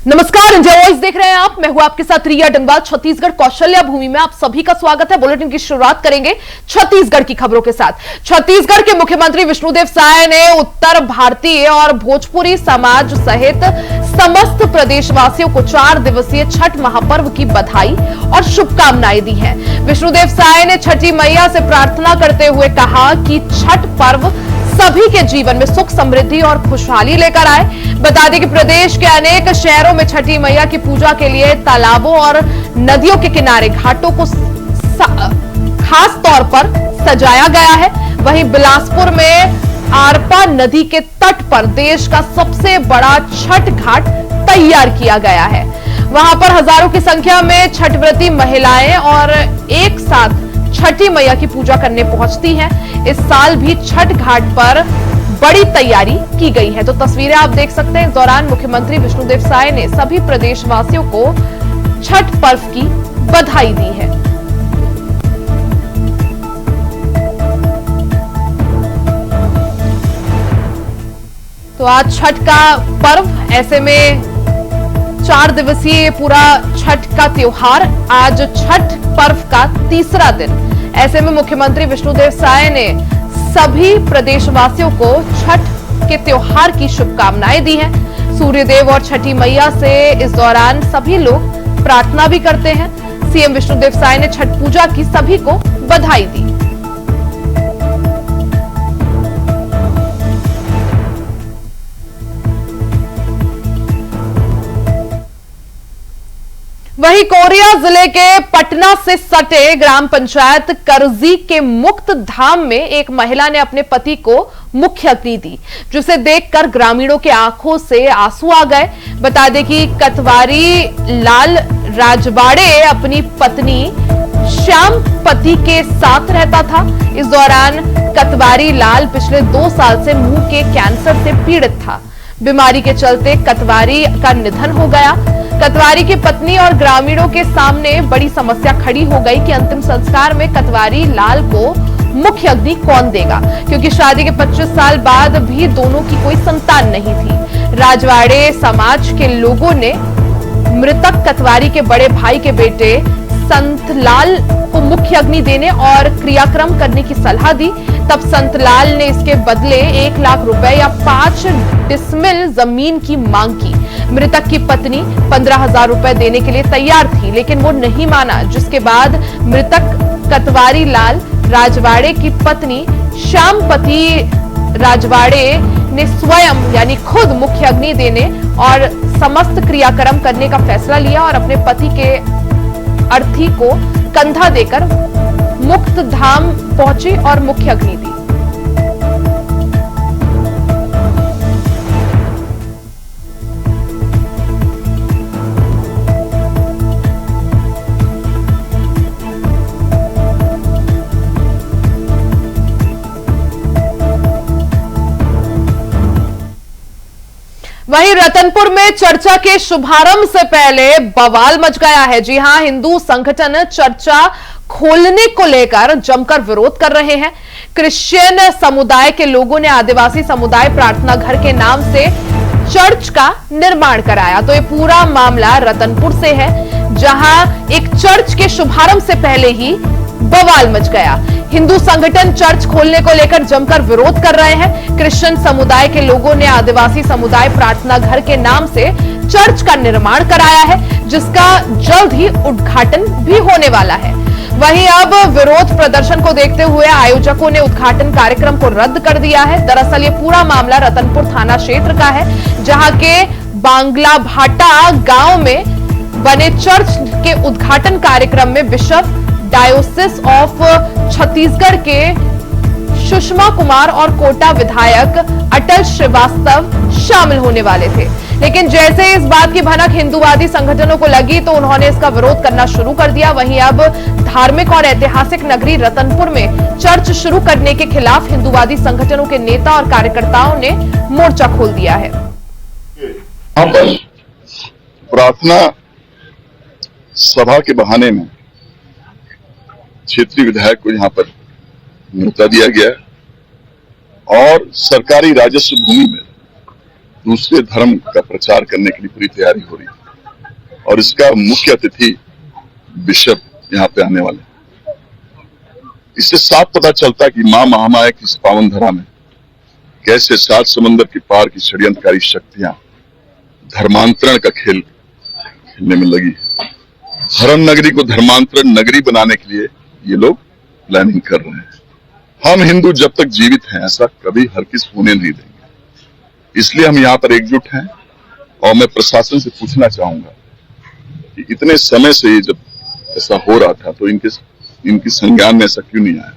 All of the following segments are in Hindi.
नमस्कार, इंडिया वॉइस देख रहे हैं आप। मैं हूं आपके साथ रिया डंगवाल। छत्तीसगढ़ कौशल्या भूमि में आप सभी का स्वागत है। बुलेटिन की शुरुआत करेंगे छत्तीसगढ़ की खबरों के साथ। छत्तीसगढ़ के मुख्यमंत्री विष्णुदेव साय ने उत्तर भारतीय और भोजपुरी समाज सहित समस्त प्रदेशवासियों को 4 दिवसीय छठ महापर्व की बधाई और शुभकामनाएं दी हैं। विष्णुदेव साय ने छठी मैया से प्रार्थना करते हुए कहा कि छठ पर्व सभी के जीवन में सुख, समृद्धि और खुशहाली लेकर आए। बता दें कि प्रदेश के अनेक शहरों में छठी मैया की पूजा के लिए तालाबों और नदियों के किनारे घाटों को खास तौर पर सजाया गया है। वहीं बिलासपुर में आरपा नदी के तट पर देश का सबसे बड़ा छठ घाट तैयार किया गया है। वहां पर हजारों की संख्या में छठ व्रती महिलाएं और एक साथ छठी मैया की पूजा करने पहुंचती हैं। इस साल भी छठ घाट पर बड़ी तैयारी की गई है। तो तस्वीरें आप देख सकते हैं। इस दौरान मुख्यमंत्री विष्णुदेव साय ने सभी प्रदेशवासियों को छठ पर्व की बधाई दी है। तो आज छठ का पर्व, ऐसे में 4 दिवसीय पूरा छठ का त्योहार, आज छठ पर्व का तीसरा दिन। ऐसे में मुख्यमंत्री विष्णुदेव साय ने सभी प्रदेशवासियों को छठ के त्योहार की शुभकामनाएं दी हैं। सूर्यदेव और छठी मैया से इस दौरान सभी लोग प्रार्थना भी करते हैं। सीएम विष्णुदेव साय ने छठ पूजा की सभी को बधाई दी। वहीं कोरिया जिले के पटना से सटे ग्राम पंचायत करजी के मुक्त धाम में एक महिला ने अपने पति को मुख्य अग्नि दी, जिसे देखकर ग्रामीणों के आंखों से आंसू आ गए। बता दें कि कतवारी लाल राजवाड़े अपनी पत्नी श्याम पति के साथ रहता था। इस दौरान कतवारी लाल पिछले 2 साल से मुंह के कैंसर से पीड़ित था। बीमारी के चलते कतवारी का निधन हो गया। कतवारी की पत्नी और ग्रामीणों के सामने बड़ी समस्या खड़ी हो गई कि अंतिम संस्कार में कतवारी लाल को मुख्य अग्नि कौन देगा, क्योंकि शादी के 25 साल बाद भी दोनों की कोई संतान नहीं थी। राजवाड़े समाज के लोगों ने मृतक कतवारी के बड़े भाई के बेटे संतलाल को मुख्य अग्नि देने और क्रियाक्रम करने की सलाह दी। तब संतलाल ने इसके बदले 1 लाख रुपए या 5 डिसमिल जमीन की मांग की। मृतक की पत्नी 15,000 रुपए देने के लिए तैयार थी, लेकिन वो नहीं माना, जिसके बाद मृतक कतवारी लाल राजवाड़े की पत्नी श्यामपति राजवाड़े ने स्वयं यानी खुद मुख्य अग्नि देने और समस्त क्रियाक्रम करने का फैसला लिया और अपने पति के अर्थी को कंधा देकर मुक्त धाम पहुंची और मुख्य अग्नि दी। वहीं रतनपुर में चर्चा के शुभारंभ से पहले बवाल मच गया है। जी हां, हिंदू संगठन चर्चा खोलने को लेकर जमकर विरोध कर रहे हैं। क्रिश्चियन समुदाय के लोगों ने आदिवासी समुदाय प्रार्थना घर के नाम से चर्च का निर्माण कराया। तो ये पूरा मामला रतनपुर से है, जहां एक चर्च के शुभारंभ से पहले ही बवाल मच गया। हिंदू संगठन चर्च खोलने को लेकर जमकर विरोध कर रहे हैं। क्रिश्चियन समुदाय के लोगों ने आदिवासी समुदाय प्रार्थना घर के नाम से चर्च का निर्माण कराया है, जिसका जल्द ही उद्घाटन भी होने वाला है। वहीं अब विरोध प्रदर्शन को देखते हुए आयोजकों ने उद्घाटन कार्यक्रम को रद्द कर दिया है। दरअसल ये पूरा मामला रतनपुर थाना क्षेत्र का है, जहां के बांग्ला भाटा गांव में बने चर्च के उद्घाटन कार्यक्रम में बिशप डायोसिस ऑफ छत्तीसगढ़ के सुषमा कुमार और कोटा विधायक अटल श्रीवास्तव शामिल होने वाले थे। लेकिन जैसे इस बात की भनक हिंदूवादी संगठनों को लगी तो उन्होंने इसका विरोध करना शुरू कर दिया। वहीं अब धार्मिक और ऐतिहासिक नगरी रतनपुर में चर्च शुरू करने के खिलाफ हिंदूवादी संगठनों के नेता और कार्यकर्ताओं ने मोर्चा खोल दिया है। यहाँ पर प्रार्थना सभा के बहाने में क्षेत्रीय विधायक को यहाँ पर न्योता दिया गया और सरकारी राजस्व भूमि में दूसरे धर्म का प्रचार करने के लिए पूरी तैयारी हो रही है और इसका मुख्य अतिथि बिशप यहाँ पे आने वाले। इससे साफ पता चलता है कि मां महामाया की इस पावन धरा में कैसे 7 समंदर के पार की षड्यंत्रकारी शक्तियां धर्मांतरण का खेल खेलने में लगी है। धर्म नगरी को धर्मांतरण नगरी बनाने के लिए ये लोग प्लानिंग कर रहे हैं। हम हिंदू जब तक जीवित हैं ऐसा कभी हरगिज होने नहीं देंगे। इसलिए हम यहाँ पर एकजुट हैं और मैं प्रशासन से पूछना चाहूंगा कि इतने समय से ये जब ऐसा हो रहा था तो इनकी संज्ञान में ऐसा क्यों नहीं आया,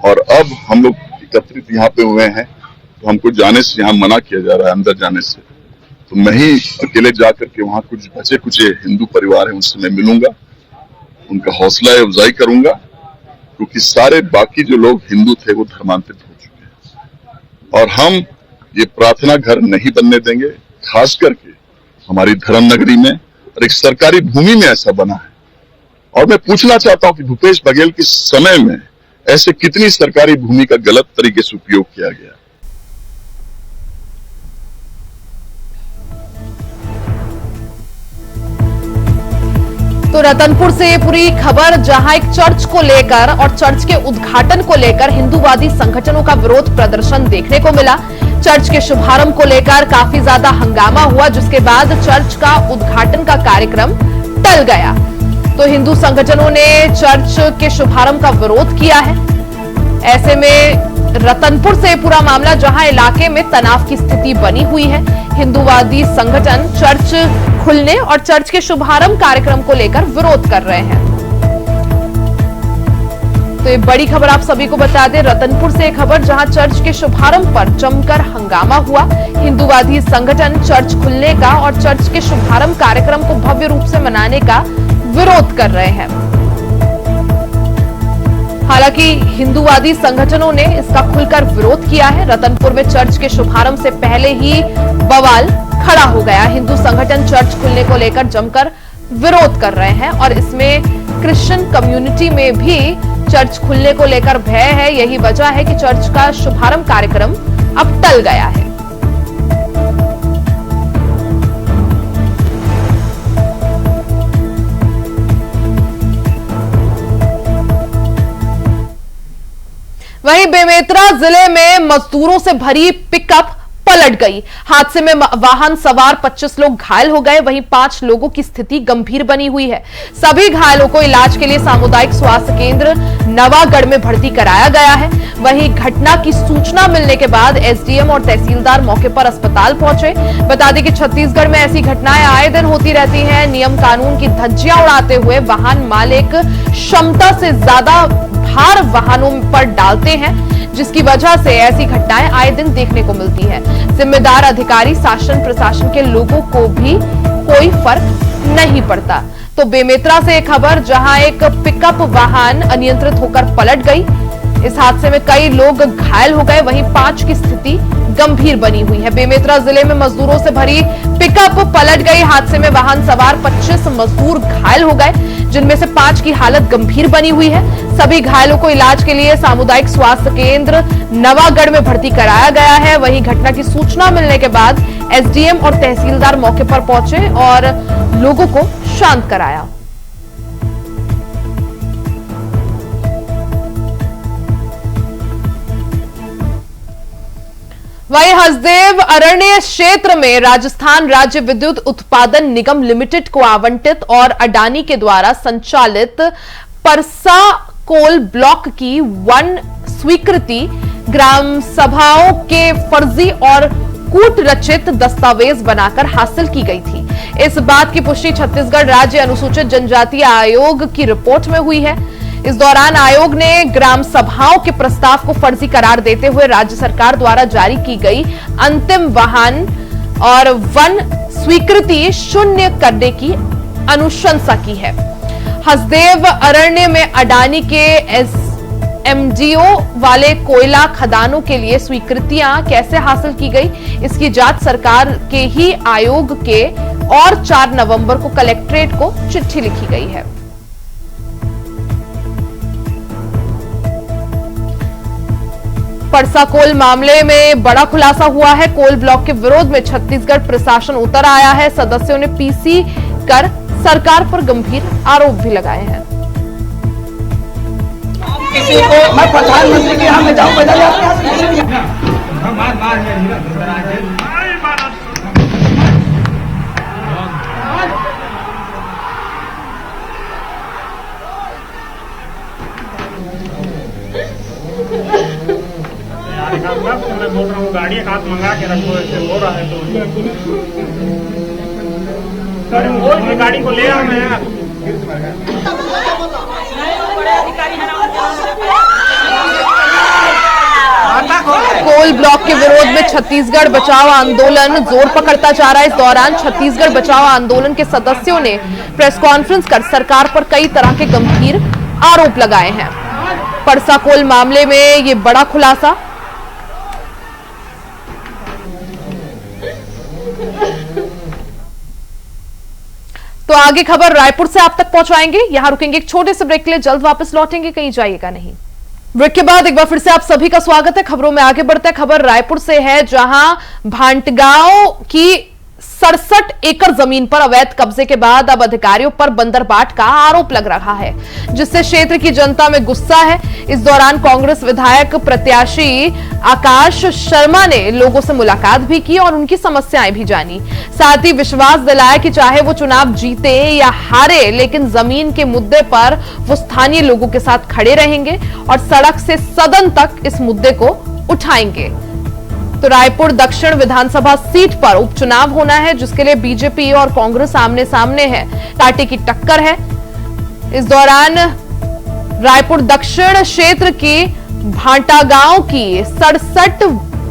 और अब हम लोग एकत्रित यहाँ पे हुए हैं तो हमको जाने से यहाँ मना किया जा रहा है अंदर जाने से। तो मैं ही अकेले जाकर के वहाँ कुछ बचे कुछ हिंदू परिवार है उनसे मैं मिलूंगा, उनका हौसला अफजाई करूंगा, क्योंकि सारे बाकी जो लोग हिंदू थे वो धर्मांतरित हो चुके हैं और हम ये प्रार्थना घर नहीं बनने देंगे। खास करके हमारी धर्म नगरी में और एक सरकारी भूमि में ऐसा बना है। और मैं पूछना चाहता हूं कि भूपेश बघेल के समय में ऐसे कितनी सरकारी भूमि का गलत तरीके से उपयोग किया गया। तो रतनपुर से ये पूरी खबर, जहां एक चर्च को लेकर और चर्च के उद्घाटन को लेकर हिंदूवादी संगठनों का विरोध प्रदर्शन देखने को मिला। चर्च के शुभारंभ को लेकर काफी ज्यादा हंगामा हुआ, जिसके बाद चर्च का उद्घाटन का कार्यक्रम टल गया। तो हिंदू संगठनों ने चर्च के शुभारंभ का विरोध किया है। ऐसे में रतनपुर से पूरा मामला, जहां इलाके में तनाव की स्थिति बनी हुई है, हिंदूवादी संगठन चर्च खुलने और चर्च के शुभारंभ कार्यक्रम को लेकर विरोध कर रहे हैं। तो ये बड़ी खबर आप सभी को बता दें, रतनपुर से एक खबर, जहां चर्च के शुभारंभ पर जमकर हंगामा हुआ। हिंदूवादी संगठन चर्च खुलने का और चर्च के शुभारंभ कार्यक्रम को भव्य रूप से मनाने का विरोध कर रहे हैं। हालांकि हिंदूवादी संगठनों ने इसका खुलकर विरोध किया है। रतनपुर में चर्च के शुभारंभ से पहले ही बवाल खड़ा हो गया। हिंदू संगठन चर्च खुलने को लेकर जमकर विरोध कर रहे हैं और इसमें क्रिश्चियन कम्युनिटी में भी चर्च खुलने को लेकर भय है। यही वजह है कि चर्च का शुभारंभ कार्यक्रम अब टल गया है। वहीं बेमेतरा जिले में मजदूरों से भरी पिकअप पलट गई। हादसे में वाहन सवार 25 लोग घायल हो गए, वहीं 5 लोगों की स्थिति गंभीर बनी हुई है। सभी घायलों को इलाज के लिए सामुदायिक स्वास्थ्य केंद्र नवागढ़ में भर्ती कराया गया है। वहीं घटना की सूचना मिलने के बाद एसडीएम और तहसीलदार मौके पर अस्पताल पहुंचे। बता दें कि छत्तीसगढ़ में ऐसी घटनाएं आए दिन होती रहती हैं। नियम कानून की धज्जियां उड़ाते हुए वाहन मालिक क्षमता से ज्यादा भार वाहनों पर डालते हैं, जिसकी वजह से ऐसी घटनाएं आए दिन देखने को मिलती है। जिम्मेदार अधिकारी, शासन प्रशासन के लोगों को भी कोई फर्क नहीं पड़ता। तो बेमेतरा से एक खबर, जहां एक पिकअप वाहन अनियंत्रित होकर पलट गई। इस हादसे में कई लोग घायल हो गए, वहीं 5 की स्थिति गंभीर बनी हुई है। बेमेतरा जिले में मजदूरों से भरी पिकअप पलट गई। हादसे में वाहन सवार 25 मजदूर घायल हो गए, जिनमें से 5 की हालत गंभीर बनी हुई है। सभी घायलों को इलाज के लिए सामुदायिक स्वास्थ्य केंद्र नवागढ़ में भर्ती कराया गया है। वहीं घटना की सूचना मिलने के बाद एसडीएम और तहसीलदार मौके पर पहुंचे और लोगों को शांत कराया। वहीं हसदेव अरण्य क्षेत्र में राजस्थान राज्य विद्युत उत्पादन निगम लिमिटेड को आवंटित और अडानी के द्वारा संचालित परसा कोल ब्लॉक की वन स्वीकृति ग्राम सभाओं के फर्जी और कूट रचित दस्तावेज बनाकर हासिल की गई थी। इस बात की पुष्टि छत्तीसगढ़ राज्य अनुसूचित जनजाति आयोग की रिपोर्ट में हुई है। इस दौरान आयोग ने ग्राम सभाओं के प्रस्ताव को फर्जी करार देते हुए राज्य सरकार द्वारा जारी की गई अंतिम वाहन और वन स्वीकृति शून्य करने की अनुशंसा की है। हसदेव अरण्य में अडानी के एमडीओ वाले कोयला खदानों के लिए स्वीकृतियां कैसे हासिल की गई, इसकी जांच सरकार के ही आयोग के और 4 नवंबर को कलेक्ट्रेट को चिट्ठी लिखी गई है। परसा कोल मामले में बड़ा खुलासा हुआ है। कोल ब्लॉक के विरोध में छत्तीसगढ़ प्रशासन उतर आया है। सदस्यों ने पीसी कर सरकार पर गंभीर आरोप भी लगाए हैं। किसी को मैं प्रधानमंत्री के यहाँ में जाऊँ मैं बोल रहा हूँ गाड़ी एक हाथ मंगा के रखो, ऐसे हो रहा है तो सर बोल के गाड़ी को ले आओ। मैं कोल ब्लॉक के विरोध में छत्तीसगढ़ बचाओ आंदोलन जोर पकड़ता जा रहा है। इस दौरान छत्तीसगढ़ बचाओ आंदोलन के सदस्यों ने प्रेस कॉन्फ्रेंस कर सरकार पर कई तरह के गंभीर आरोप लगाए हैं। परसा कोल मामले में ये बड़ा खुलासा। तो आगे खबर रायपुर से आप तक पहुंचाएंगे। यहां रुकेंगे एक छोटे से ब्रेक के लिए, जल्द वापस लौटेंगे, कहीं जाइएगा नहीं। ब्रेक के बाद एक बार फिर से आप सभी का स्वागत है। खबरों में आगे बढ़ते हैं। खबर रायपुर से है, जहां भांटगांव की 67 एकड़ जमीन पर अवैध कब्जे के बाद अब अधिकारियों पर बंदरबाट का आरोप लग रहा है, जिससे क्षेत्र की जनता में गुस्सा है। इस दौरान कांग्रेस विधायक प्रत्याशी आकाश शर्मा ने लोगों से मुलाकात भी की और उनकी समस्याएं भी जानी। साथ ही विश्वास दिलाया कि चाहे वो चुनाव जीते या हारे, लेकिन जमीन के मुद्दे पर वो स्थानीय लोगों के साथ खड़े रहेंगे और सड़क से सदन तक इस मुद्दे को उठाएंगे। तो रायपुर दक्षिण विधानसभा सीट पर उपचुनाव होना है, जिसके लिए बीजेपी और कांग्रेस आमने सामने है। कांटे की टक्कर है। इस दौरान रायपुर दक्षिण क्षेत्र की भांटागांव की 67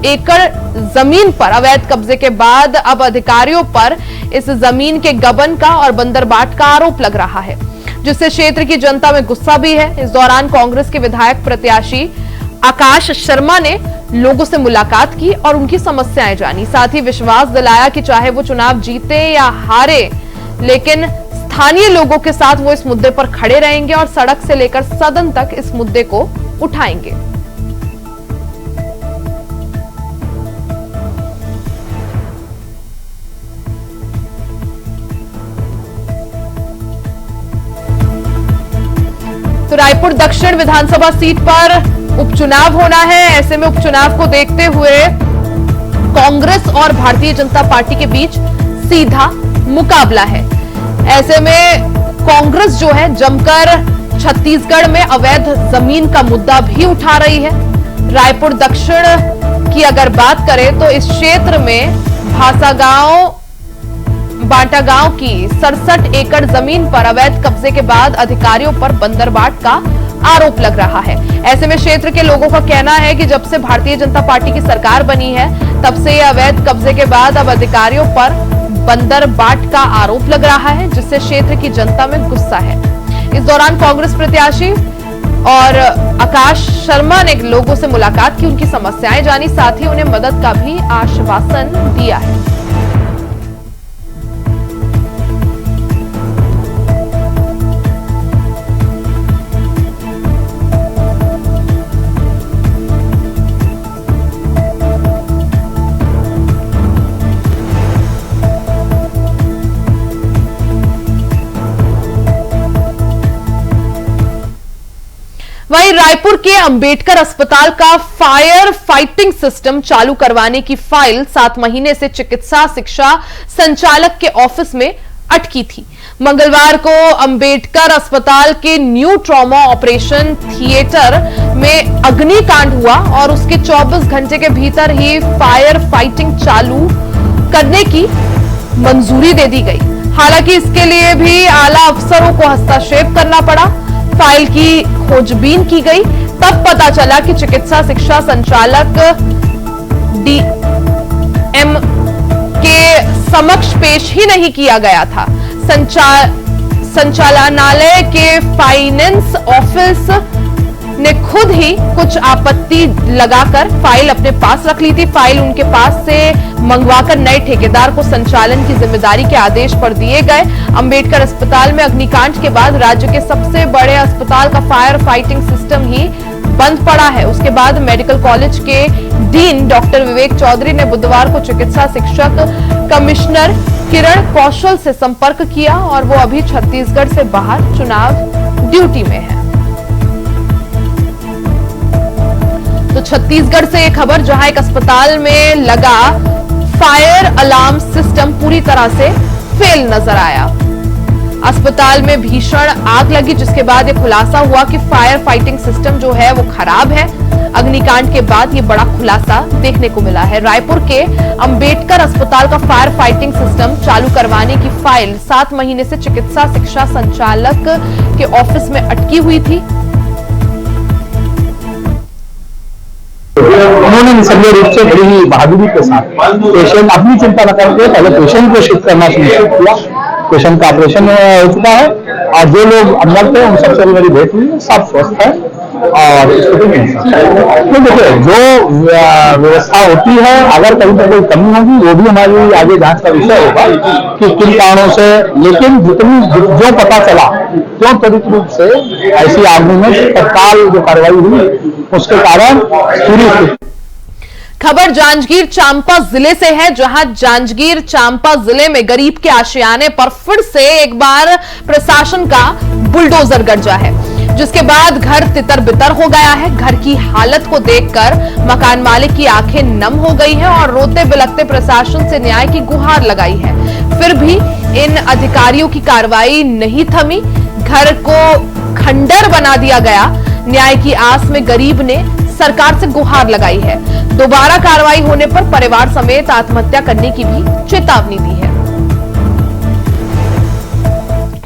एकड़ जमीन पर अवैध कब्जे के बाद अब अधिकारियों पर इस जमीन के गबन का और बंदरबाट का आरोप लग रहा है, जिससे क्षेत्र की जनता में गुस्सा भी है। इस दौरान कांग्रेस के विधायक प्रत्याशी आकाश शर्मा ने लोगों से मुलाकात की और उनकी समस्याएं जानी। साथ ही विश्वास दिलाया कि चाहे वो चुनाव जीते या हारे, लेकिन स्थानीय लोगों के साथ वो इस मुद्दे पर खड़े रहेंगे और सड़क से लेकर सदन तक इस मुद्दे को उठाएंगे। तो रायपुर दक्षिण विधानसभा सीट पर उपचुनाव होना है। ऐसे में उपचुनाव को देखते हुए कांग्रेस और भारतीय जनता पार्टी के बीच सीधा मुकाबला है। ऐसे में कांग्रेस जो है जमकर छत्तीसगढ़ में अवैध जमीन का मुद्दा भी उठा रही है। रायपुर दक्षिण की अगर बात करें तो इस क्षेत्र में बांटागांव की 67 एकड़ जमीन पर अवैध कब्जे के बाद अधिकारियों पर बंदरबाट का आरोप लग रहा है। ऐसे में क्षेत्र के लोगों का कहना है कि जब से भारतीय जनता पार्टी की सरकार बनी है, तब से यह अवैध कब्जे के बाद अब अधिकारियों पर बंदरबाट का आरोप लग रहा है, जिससे क्षेत्र की जनता में गुस्सा है। इस दौरान कांग्रेस प्रत्याशी और आकाश शर्मा ने लोगों से मुलाकात की, उनकी समस्याएं जानी, साथ ही उन्हें मदद का भी आश्वासन दिया है। वहीं रायपुर के अंबेडकर अस्पताल का फायर फाइटिंग सिस्टम चालू करवाने की फाइल 7 महीने से चिकित्सा शिक्षा संचालक के ऑफिस में अटकी थी। मंगलवार को अंबेडकर अस्पताल के न्यू ट्रॉमा ऑपरेशन थिएटर में अग्निकांड हुआ और उसके 24 घंटे के भीतर ही फायर फाइटिंग चालू करने की मंजूरी दे दी गई। हालांकि इसके लिए भी आला अफसरों को हस्तक्षेप करना पड़ा। फाइल की खोजबीन की गई, तब पता चला कि चिकित्सा शिक्षा संचालक डीएम के समक्ष पेश ही नहीं किया गया था। संचालनालय के फाइनेंस ऑफिस ने खुद ही कुछ आपत्ति लगाकर फाइल अपने पास रख ली थी। फाइल उनके पास से मंगवाकर नए ठेकेदार को संचालन की जिम्मेदारी के आदेश पर दिए गए। अंबेडकर अस्पताल में अग्निकांड के बाद राज्य के सबसे बड़े अस्पताल का फायर फाइटिंग सिस्टम ही बंद पड़ा है। उसके बाद मेडिकल कॉलेज के डीन डॉक्टर विवेक चौधरी ने बुधवार को चिकित्सा शिक्षक कमिश्नर किरण कौशल से संपर्क किया और वो अभी छत्तीसगढ़ से बाहर चुनाव ड्यूटी में है। तो छत्तीसगढ़ से एक खबर, जहां एक अस्पताल में लगा फायर अलार्म सिस्टम पूरी तरह से फेल नजर आया। अस्पताल में भीषण आग लगी, जिसके बाद यह खुलासा हुआ कि फायर फाइटिंग सिस्टम जो है वो खराब है। अग्निकांड के बाद ये बड़ा खुलासा देखने को मिला है। रायपुर के अंबेडकर अस्पताल का फायर फाइटिंग सिस्टम चालू करवाने की फाइल 7 महीने से चिकित्सा शिक्षा संचालक के ऑफिस में अटकी हुई थी। उन्होंने निसंदेह रूप से बड़ी ही बहादुरी के साथ पेशेंट अपनी चिंता न करके पहले पेशेंट को शिफ्ट करना सुनिश्चित किया। पेशेंट का ऑपरेशन हो चुका है और जो लोग अंदर थे उन सबसे मेरी भेंट हुई, सब स्वस्थ है और स्थिति में तो देखिए जो व्यवस्था होती है, अगर कहीं पर कोई कमी होगी वो भी हमारी आगे जांच का विषय होगा कि किन कारणों से, लेकिन जो पता चला क्यों त्वरित रूप से ऐसी आगों में तत्काल जो कार्रवाई हुई उसके कारण पूरी। खबर जांजगीर चांपा जिले से है, जहां जांजगीर चांपा जिले में गरीब के आशियाने पर फिर से एक बार प्रशासन का बुलडोजर गरजा है, जिसके बाद घर तितर बितर हो गया है। घर की हालत को देखकर मकान मालिक की आंखें नम हो गई है और रोते बिलखते प्रशासन से न्याय की गुहार लगाई है। फिर भी इन अधिकारियों की कार्रवाई नहीं थमी, घर को खंडर बना दिया गया। न्याय की आस में गरीब ने सरकार से गुहार लगाई है। दोबारा कार्रवाई होने पर परिवार समेत आत्महत्या करने की भी चेतावनी दी है।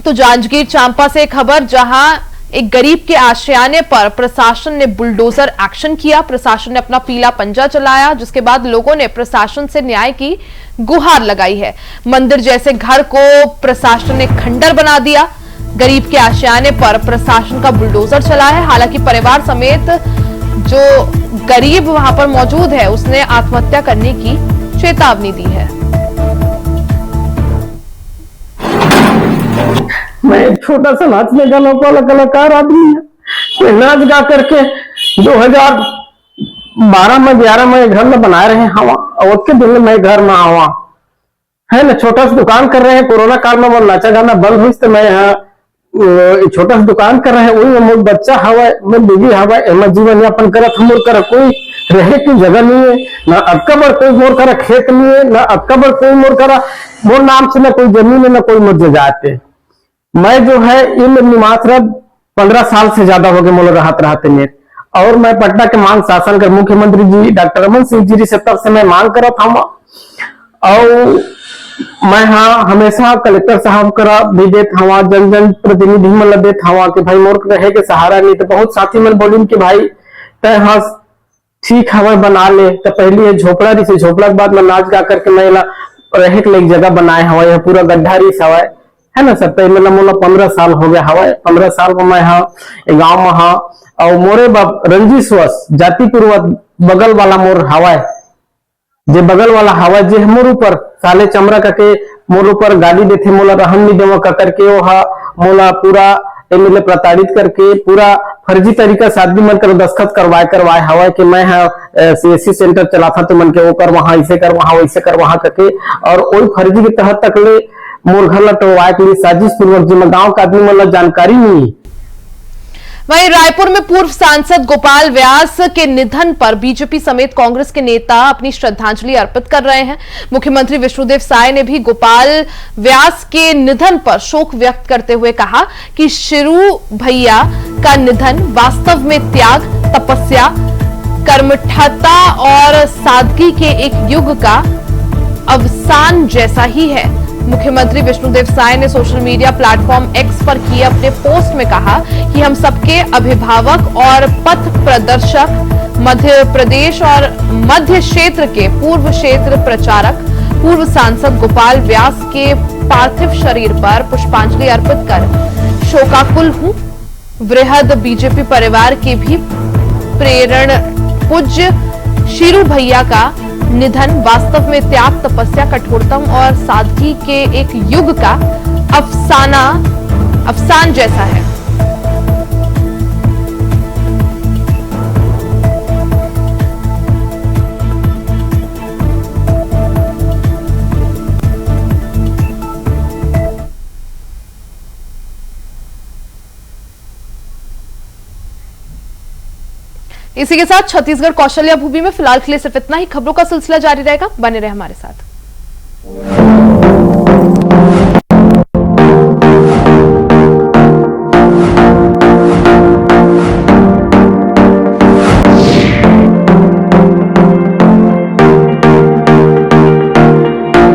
तो जांजगीर चांपा से खबर, जहां एक गरीब के आशियाने पर प्रशासन ने बुलडोजर एक्शन किया। प्रशासन ने अपना पीला पंजा चलाया, जिसके बाद लोगों ने प्रशासन से न्याय की गुहार लगाई है। मंदिर जैसे घर को प्रशासन ने खंडर बना दिया। गरीब के आशियाने पर प्रशासन का बुलडोजर चला है। हालांकि परिवार समेत जो गरीब वहां पर मौजूद है उसने आत्महत्या करने की चेतावनी दी है। मैं एक छोटा सा नाचने गाने वाला कलाकार आदमी है। मैं नाच गा करके 2012 में 11 में घर में बना रहे हवा और के दिन में मैं घर में आवा है ना, छोटा सा दुकान कर रहे हैं। कोरोना काल में वो नाचा गाना बंद हुई तो मैं यहाँ छोटा सा दुकान कर रहे हैं। वही मोर बच्चा हवा, मैं बीवी हवा, एम जीवन यापन करत हम कर कोई रहे की जगह नहीं है, ना अक्का बड़ कोई मोर करा खेत नहीं है, ना अक्का बड़ कोई मोर करा मोर नाम से ना कोई जमीन है, ना कोई मोर जजाते। मैं जो है इन निमाश्रद 15 साल से ज्यादा हो गए मोल रहते मेरे। और मैं पटना के मांग शासन कर मुख्यमंत्री जी डॉक्टर रमन सिंह जी से तब से मैं मांग करा था। और मैं हाँ हमेशा कलेक्टर साहब करा भी देत हवा, जन जन प्रतिनिधि मन देत हवा कि भाई मोर रहे के सहारा नहीं। तो बहुत साथी मन बोलिन कि भाई तय हाँ ठीक हवा बना ले। तो पहले झोपड़ा रही, झोपड़ा के बाद मैं नाच गा करके मैं रहे के लिए जगह बनाए हवा, यह पूरा गड्ढा रही हवा है ना सर। मतलब मोला 15 साल हो गया हवा। 15 साल में मैं हाँ गाँव में हाँ और मोरे बाप रंजीशवश जातिपुर बगल वाला मोर हवा, जे बगल वाला हवा जे मोर ऊपर साले चमड़ा करके मोर ऊपर गाड़ी देते, मोला रहन नहीं देवा करके वो हा मोला पूरा मतलब प्रताड़ित करके पूरा फर्जी तरीका से आदमी मन कर दस्तखत करवाए हवा कि मैं CSC सेंटर चला था तो मन के वो कर वहां ऐसे कर वहां वैसे कर वहां करके, और वही फर्जी के तहत तक ले मोर घर लटवाए के लिए साजिश पूर्वक जिम्मे गाँव का आदमी मन जानकारी नहीं। वहीं रायपुर में पूर्व सांसद गोपाल व्यास के निधन पर बीजेपी समेत कांग्रेस के नेता अपनी श्रद्धांजलि अर्पित कर रहे हैं। मुख्यमंत्री विष्णुदेव साय ने भी गोपाल व्यास के निधन पर शोक व्यक्त करते हुए कहा कि शिरू भैया का निधन वास्तव में त्याग, तपस्या, कर्मठता और सादगी के एक युग का अवसान जैसा ही है। मुख्यमंत्री विष्णुदेव साय ने सोशल मीडिया प्लेटफॉर्म X पर किए अपने पोस्ट में कहा कि हम सबके अभिभावक और पथ प्रदर्शक, मध्य प्रदेश और मध्य क्षेत्र के पूर्व क्षेत्र प्रचारक, पूर्व सांसद गोपाल व्यास के पार्थिव शरीर पर पुष्पांजलि अर्पित कर शोकाकुल हूं। वृहद बीजेपी परिवार के भी प्रेरण पूज्य शिरू भैया का निधन वास्तव में त्याग, तपस्या, कठोरतम और सादगी के एक युग का अफसान जैसा है। इसी के साथ छत्तीसगढ़ कौशल्या भूमि में फिलहाल के लिए सिर्फ इतना ही। खबरों का सिलसिला जारी रहेगा, बने रहे हमारे साथ।